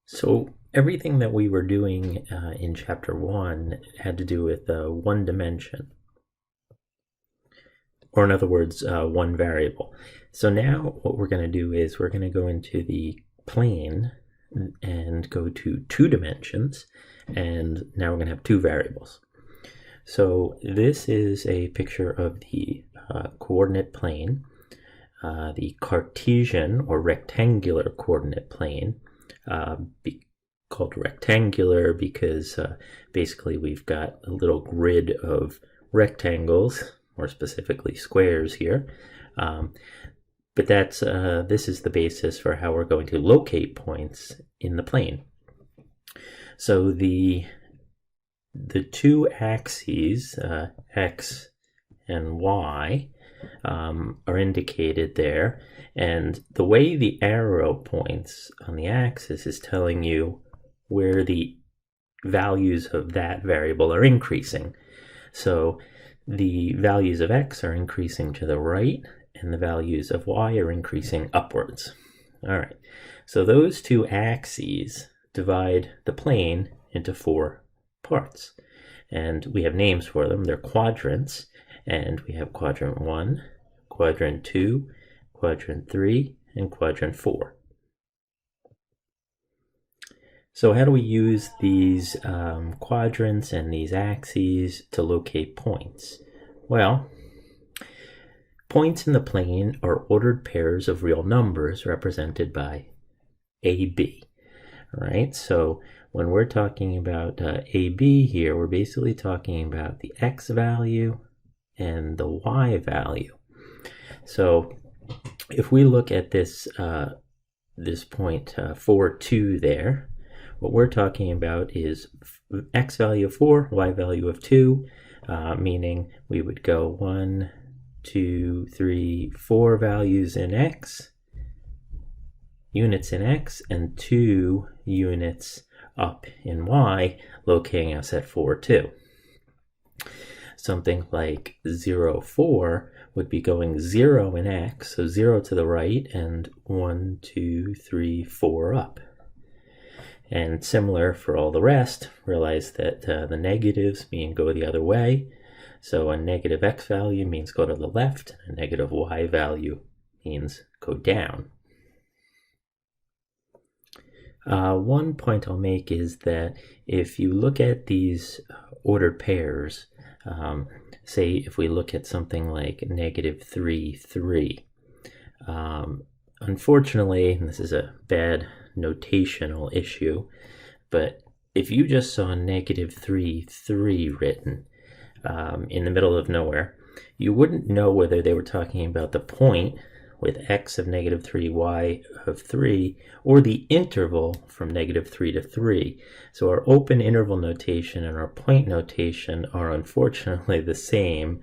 So everything that we were doing in chapter 1 had to do with one dimension, or in other words, one variable. So now what we're going to do is we're going to go into the plane and go to 2 dimensions, and now we're going to have 2 variables. So this is a picture of the coordinate plane, the Cartesian or rectangular coordinate plane, called rectangular because basically we've got a little grid of rectangles, more specifically squares here. But that's this is the basis for how we're going to locate points in the plane. So the 2 axes, x and y, are indicated there, and the way the arrow points on the axis is telling you where the values of that variable are increasing. So the values of x are increasing to the right, and the values of y are increasing upwards. All right, so those 2 axes divide the plane into 4 parts, and we have names for them. They're quadrants, and we have quadrant 1, quadrant 2, quadrant 3, and quadrant 4. So how do we use these quadrants and these axes to locate points? Well, points in the plane are ordered pairs of real numbers represented by AB. All right, so when we're talking about AB here, we're basically talking about the x value and the y value. So if we look at this this point 4, 2 there, what we're talking about is x value of 4, y value of 2, meaning we would go 1, 2, 3, 4 values in x, units in x, and 2 units up in y, locating us at 4, 2. Something like 0, 4 would be going 0 in x, so 0 to the right, and 1, 2, 3, 4 up. And similar for all the rest, realize that the negatives mean go the other way. So a negative x value means go to the left, a negative y value means go down. One point I'll make is that if you look at these ordered pairs, say if we look at something like negative 3, 3, unfortunately, and this is a bad notational issue, but if you just saw negative 3, 3 written in the middle of nowhere, you wouldn't know whether they were talking about the point with x of negative 3, y of 3, or the interval from negative 3 to 3. So our open interval notation and our point notation are unfortunately the same.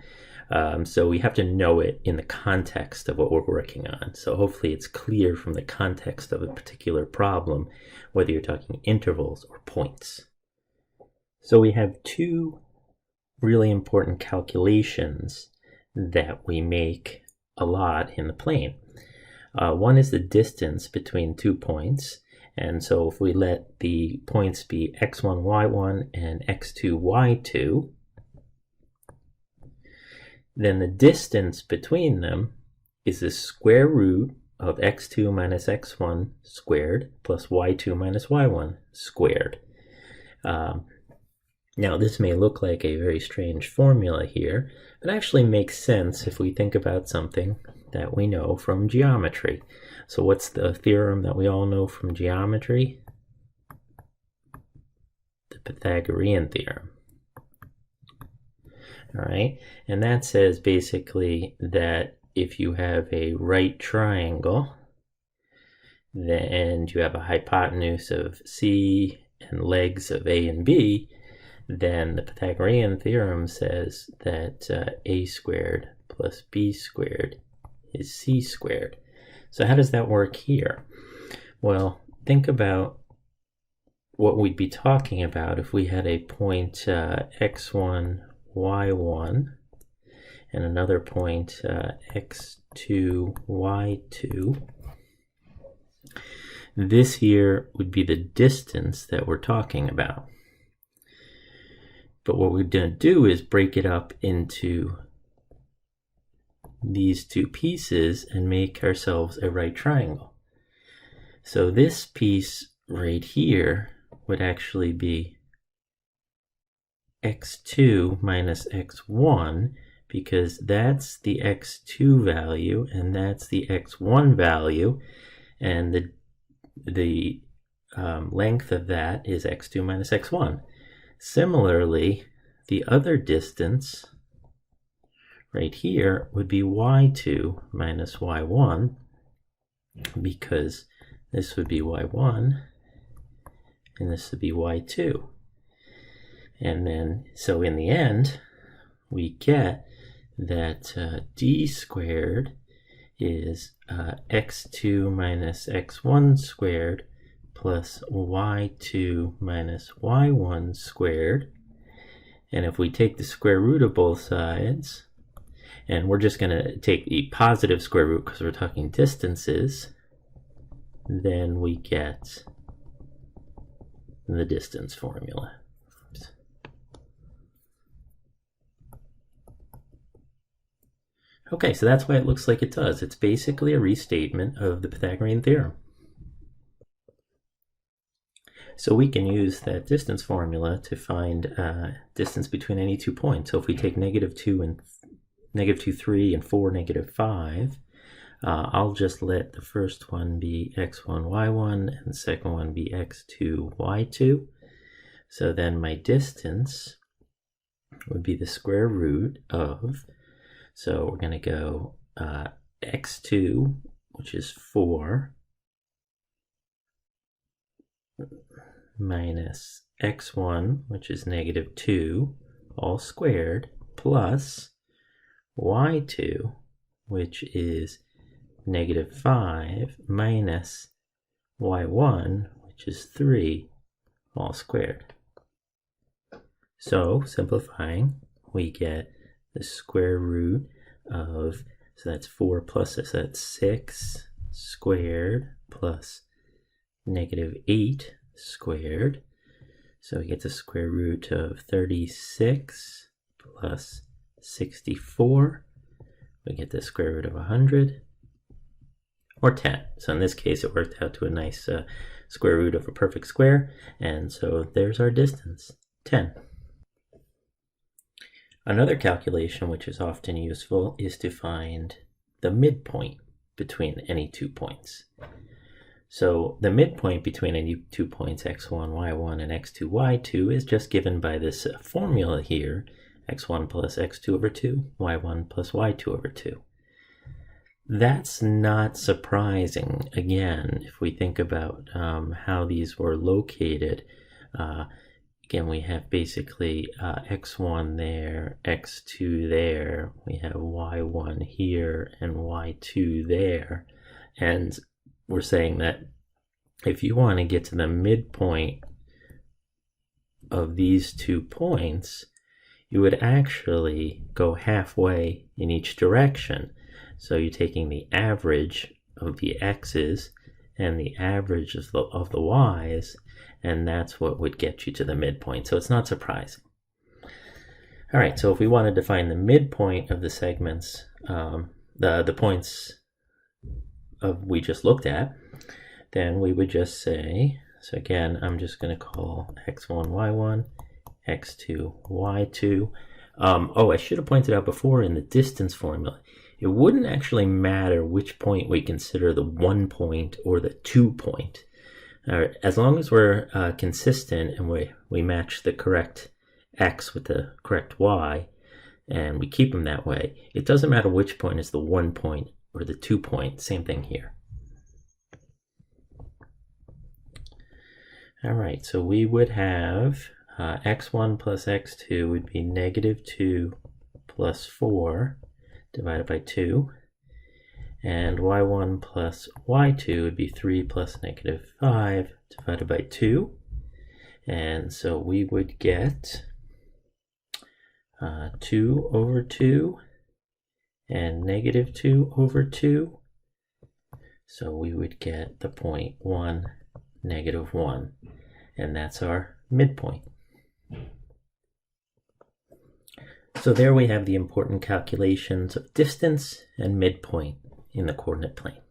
So we have to know it in the context of what we're working on. So hopefully it's clear from the context of a particular problem, whether you're talking intervals or points. So we have 2 really important calculations that we make a lot in the plane. One is the distance between 2 points, and so if we let the points be x1, y1 and x2, y2, then the distance between them is the square root of x2 minus x1 squared plus y2 minus y1 squared. Now this may look like a very strange formula here, but it actually makes sense if we think about something that we know from geometry. So what's the theorem that we all know from geometry? The Pythagorean theorem. All right, and that says basically that if you have a right triangle, and you have a hypotenuse of C and legs of A and B, then the Pythagorean theorem says that a squared plus b squared is c squared. So how does that work here? Well, think about what we'd be talking about if we had a point x1, y1, and another point x2, y2. This here would be the distance that we're talking about. But what we're going to do is break it up into these two pieces and make ourselves a right triangle. So this piece right here would actually be x2 minus x1, because that's the x2 value and that's the x1 value, and the length of that is x2 minus x1. Similarly, the other distance right here would be y2 minus y1, because this would be y1 and this would be y2. And then, so in the end, we get that d squared is x2 minus x1 squared plus y2 minus y1 squared. And if we take the square root of both sides, and we're just going to take the positive square root because we're talking distances, then we get the distance formula. Okay, so that's why it looks like it does. It's basically a restatement of the Pythagorean theorem. So we can use that distance formula to find distance between any 2 points. So if we take -2 and 3 and 4, -5, I'll just let the first one be x1, y1, and the second one be x2, y2. So then my distance would be the square root of, so we're going to go x2, which is 4, minus x1, which is -2, all squared, plus y2, which is -5, minus y1, which is 3, all squared. So simplifying, we get the square root of, so that's 4 plus this, that's 6 squared plus -8 squared. So we get the square root of 36 plus 64. We get the square root of 100, or 10. So in this case, it worked out to a nice square root of a perfect square. And so there's our distance, 10. Another calculation which is often useful is to find the midpoint between any 2 points. So the midpoint between any 2 points, x1, y1, and x2, y2, is just given by this formula here, x1 plus x2 over 2, y1 plus y2 over 2. That's not surprising, again, if we think about how these were located. Again, we have basically x1 there, x2 there, we have y1 here, and y2 there. And we're saying that if you want to get to the midpoint of these 2 points, you would actually go halfway in each direction. So you're taking the average of the x's and the average of the y's, and that's what would get you to the midpoint. So it's not surprising. All right, so if we wanted to find the midpoint of the segments, the points we just looked at, then we would just say, so again, I'm just going to call x1, y1, x2, y2. I should have pointed out before in the distance formula, it wouldn't actually matter which point we consider the 1 point or the 2 point. As long as we're consistent and we match the correct x with the correct y, and we keep them that way, it doesn't matter which point is the 1 point or the 2 point. Same thing here. All right, so we would have x1 plus x2 would be -2 plus 4 divided by 2, and y1 plus y2 would be 3 plus -5 divided by 2, and so we would get 2 over 2 and -2 over 2. So we would get the point 1, -1, and that's our midpoint. So there we have the important calculations of distance and midpoint in the coordinate plane.